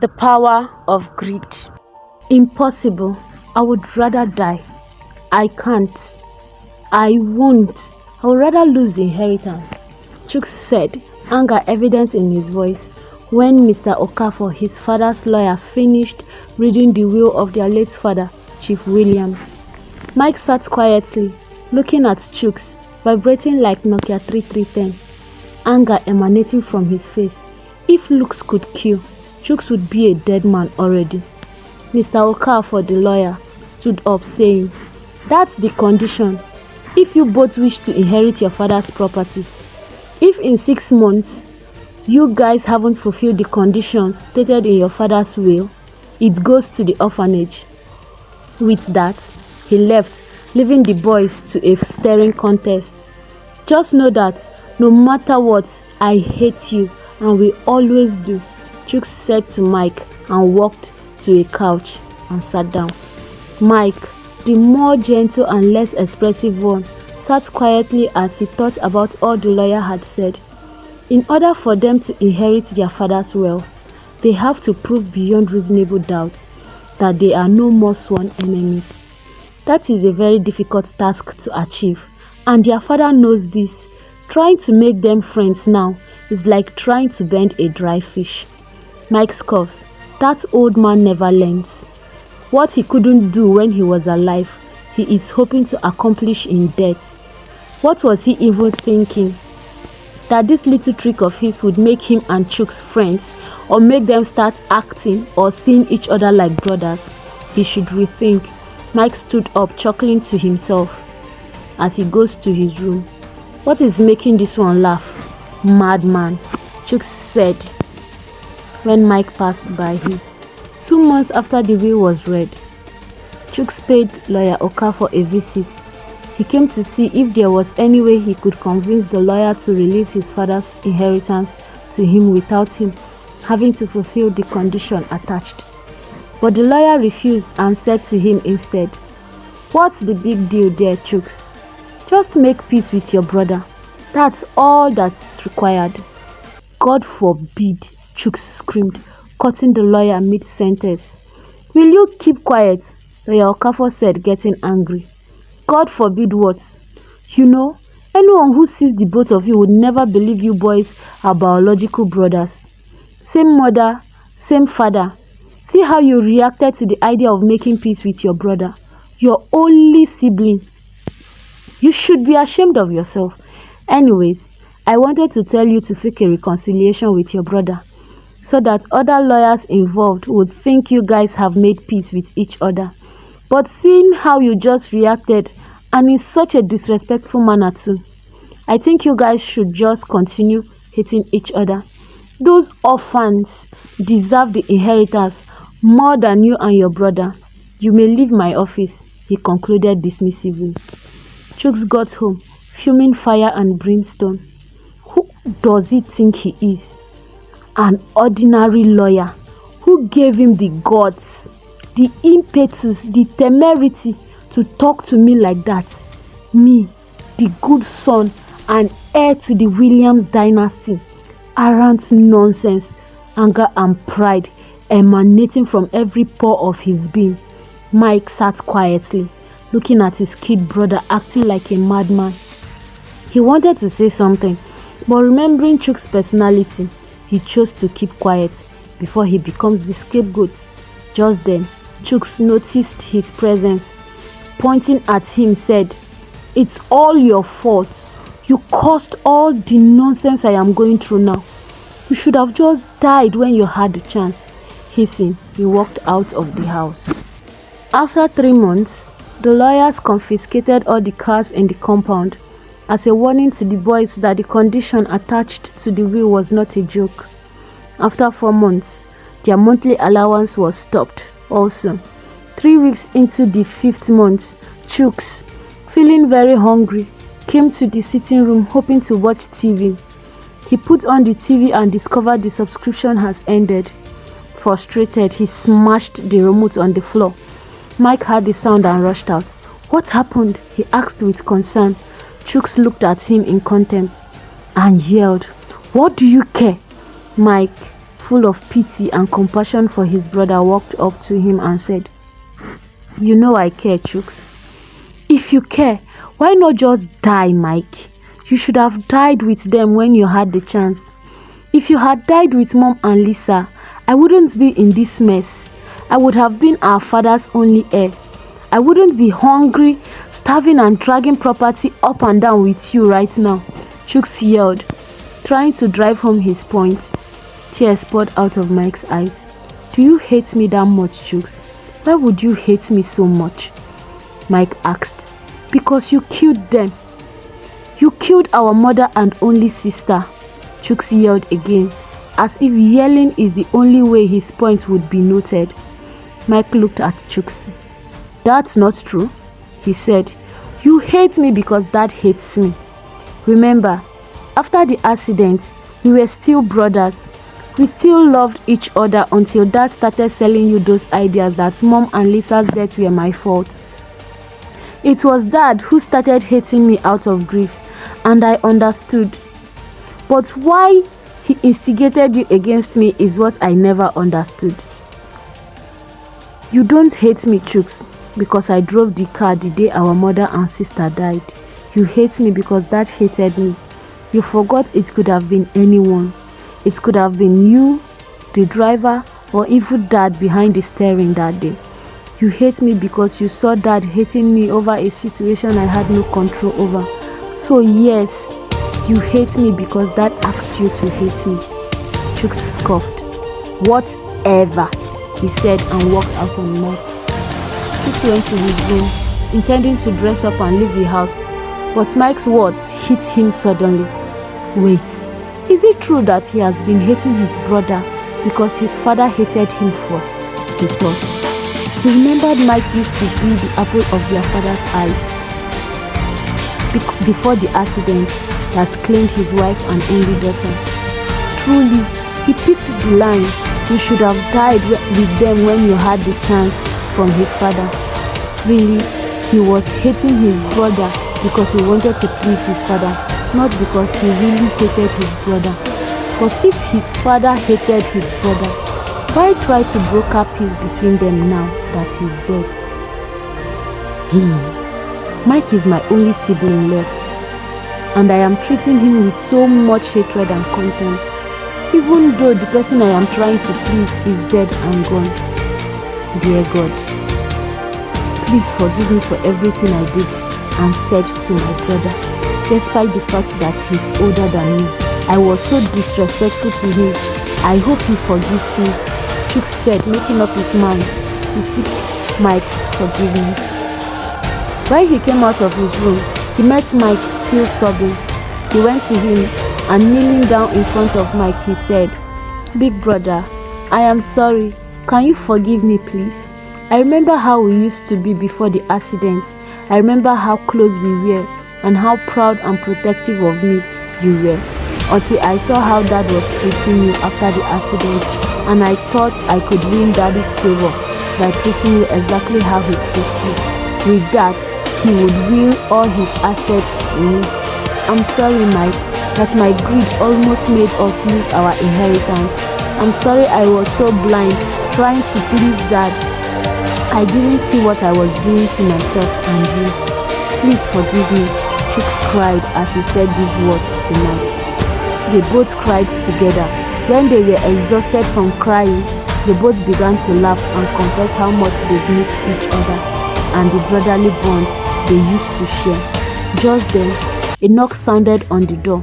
The power of greed. Impossible. I would rather die. I can't. I won't. I would rather lose the inheritance, Chuks said, anger evident in his voice, when Mr. Okafor, his father's lawyer, finished reading the will of their late father, Chief Williams. Mike sat quietly, looking at Chuks, vibrating like Nokia 3310, anger emanating from his face. If looks could kill, Chuks would be a dead man already. Mr. Okafor, the lawyer, stood up saying, "That's the condition. If you both wish to inherit your father's properties. If in 6 months you guys haven't fulfilled the conditions stated in your father's will, it goes to the orphanage." With that, he left, leaving the boys to a staring contest. "Just know that no matter what, I hate you and will always do," Chuks said to Mike, and walked to a couch and sat down. Mike, the more gentle and less expressive one, sat quietly as he thought about all the lawyer had said. In order for them to inherit their father's wealth, they have to prove beyond reasonable doubt that they are no more sworn enemies. That is a very difficult task to achieve, and their father knows this. Trying to make them friends now is like trying to bend a dry fish. Mike scoffs. That old man never learns. What he couldn't do when he was alive, he is hoping to accomplish in death. What was he even thinking? That this little trick of his would make him and Chuks friends, or make them start acting or seeing each other like brothers? He should rethink. Mike stood up, chuckling to himself as he goes to his room. What is making this one laugh? Madman, Chuks said when Mike passed by him. 2 months after the will was read, Chuks paid lawyer Okafor a visit. He came to see if there was any way he could convince the lawyer to release his father's inheritance to him without him having to fulfill the condition attached. But the lawyer refused and said to him instead, "What's the big deal there, Chuks? Just make peace with your brother. That's all that's required." "God forbid," Chuks screamed, cutting the lawyer mid-sentence. "Will you keep quiet?" Lawyer Okafor said, getting angry. "God forbid what? You know, anyone who sees the both of you would never believe you boys are biological brothers. Same mother, same father. See how you reacted to the idea of making peace with your brother, your only sibling. You should be ashamed of yourself. Anyways, I wanted to tell you to fake a reconciliation with your brother, so that other lawyers involved would think you guys have made peace with each other. But seeing how you just reacted, and in such a disrespectful manner too, I think you guys should just continue hating each other. Those orphans deserve the inheritance more than you and your brother. You may leave my office," he concluded dismissively. Chuks got home, fuming fire and brimstone. Who does he think he is? An ordinary lawyer. Who gave him the guts, the impetus, the temerity to talk to me like that? Me, the good son and heir to the Williams dynasty. Arrant nonsense, anger and pride emanating from every pore of his being. Mike sat quietly, looking at his kid brother acting like a madman. He wanted to say something, but remembering Chuks' personality, he chose to keep quiet before he becomes the scapegoat. Just then, Chuks noticed his presence. Pointing at him, said, "It's all your fault. You caused all the nonsense I am going through now. You should have just died when you had the chance." Hissing, he walked out of the house. After 3 months, the lawyers confiscated all the cars in the compound as a warning to the boys that the condition attached to the will was not a joke. After 4 months, their monthly allowance was stopped also. 3 weeks into the 5th month, Chuks, feeling very hungry, came to the sitting room hoping to watch TV. He put on the TV and discovered the subscription has ended. Frustrated, he smashed the remote on the floor. Mike heard the sound and rushed out. "What happened?" he asked with concern. Chuks looked at him in contempt and yelled, "What do you care?" Mike, full of pity and compassion for his brother, walked up to him and said, "You know I care, Chooks. If you care, why not just die, Mike? You should have died with them when you had the chance. If you had died with Mom and Lisa, I wouldn't be in this mess. I would have been our father's only heir. I wouldn't be hungry, starving and dragging property up and down with you right now," Chooks yelled, trying to drive home his point. Tears poured out of Mike's eyes. "Do you hate me that much, Chooks? Why would you hate me so much?" Mike asked. "Because you killed them. You killed our mother and only sister," Chooks yelled again, as if yelling is the only way his point would be noted. Mike looked at Chooks. "That's not true," he said. "You hate me because Dad hates me. Remember, after the accident, we were still brothers. We still loved each other until Dad started selling you those ideas that Mom and Lisa's death were my fault. It was Dad who started hating me out of grief, and I understood. But why he instigated you against me is what I never understood. You don't hate me, Chooks, because I drove the car the day our mother and sister died. You hate me because Dad hated me. You forgot it could have been anyone. It could have been you, the driver, or even Dad behind the steering that day. You hate me because you saw Dad hating me over a situation I had no control over. So yes, you hate me because Dad asked you to hate me." Chooks scoffed. "Whatever," he said and walked out on Mike. Chooks went to his room, intending to dress up and leave the house, but Mike's words hit him suddenly. Wait, is it true that he has been hating his brother because his father hated him first? He thought. He remembered Mike used to be the apple of their father's eyes before the accident that claimed his wife and only daughter. Truly, he picked the line, "You should have died with them when you had the chance," from his father. Really, he was hating his brother because he wanted to please his father, not because he really hated his brother. But if his father hated his brother, why try to broker peace between them now that he's dead? Mike is my only sibling left, and I am treating him with so much hatred and contempt, even though the person I am trying to please is dead and gone. Dear God, please forgive me for everything I did and said to my brother, despite the fact that he's older than me. I was so disrespectful to him. I hope he forgives me," Chooks said, making up his mind to seek Mike's forgiveness. When he came out of his room, he met Mike still sobbing. He went to him and kneeling down in front of Mike, he said, "Big brother, I am sorry. Can you forgive me, please? I remember how we used to be before the accident. I remember how close we were and how proud and protective of me you were, until I saw how Dad was treating you after the accident, and I thought I could win Daddy's favor by treating you exactly how he treats you. With that, he would will all his assets to me. I'm sorry, Mike, that my greed almost made us lose our inheritance. I'm sorry I was so blind trying to please Dad. I didn't see what I was doing to myself and you. Please forgive me," Chooks cried as he said these words to Mike. They both cried together. When they were exhausted from crying, they both began to laugh and confess how much they've missed each other and the brotherly bond they used to share. Just then, a knock sounded on the door.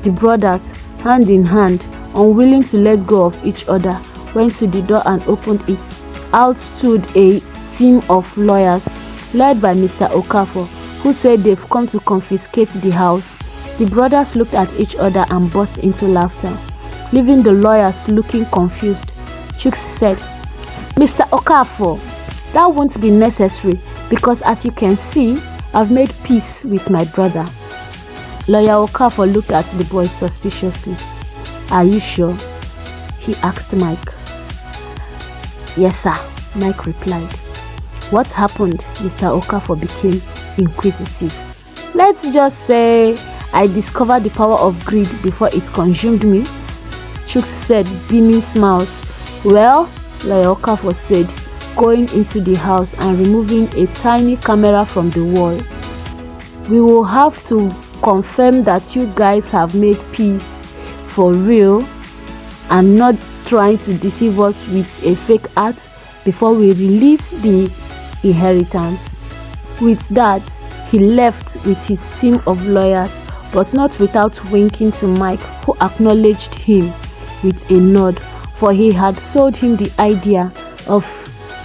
The brothers, hand in hand, unwilling to let go of each other, went to the door and opened it. Out stood a team of lawyers led by Mr. Okafor, who said they've come to confiscate the house. The brothers looked at each other and burst into laughter, leaving the lawyers looking confused. Chooks said, "Mr. Okafor, that won't be necessary because as you can see, I've made peace with my brother." Lawyer Okafor looked at the boys suspiciously. "Are you sure?" he asked Mike. "Yes, sir," Mike replied. "What happened?" Mr. Okafor became inquisitive. "Let's just say I discovered the power of greed before it consumed me," Chooks said, beaming smiles. Well, Lawyer Okafor said, going into the house and removing a tiny camera from the wall. We will have to confirm that you guys have made peace for real and not trying to deceive us with a fake act before we release the inheritance. With that, he left with his team of lawyers, but not without winking to Mike, who acknowledged him with a nod, for he had sold him the idea of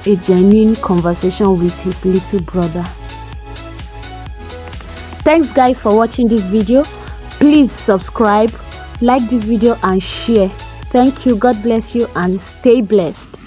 a genuine conversation with his little brother. Thanks guys for watching this video. Please subscribe, like this video and share. Thank you. God bless you and stay blessed.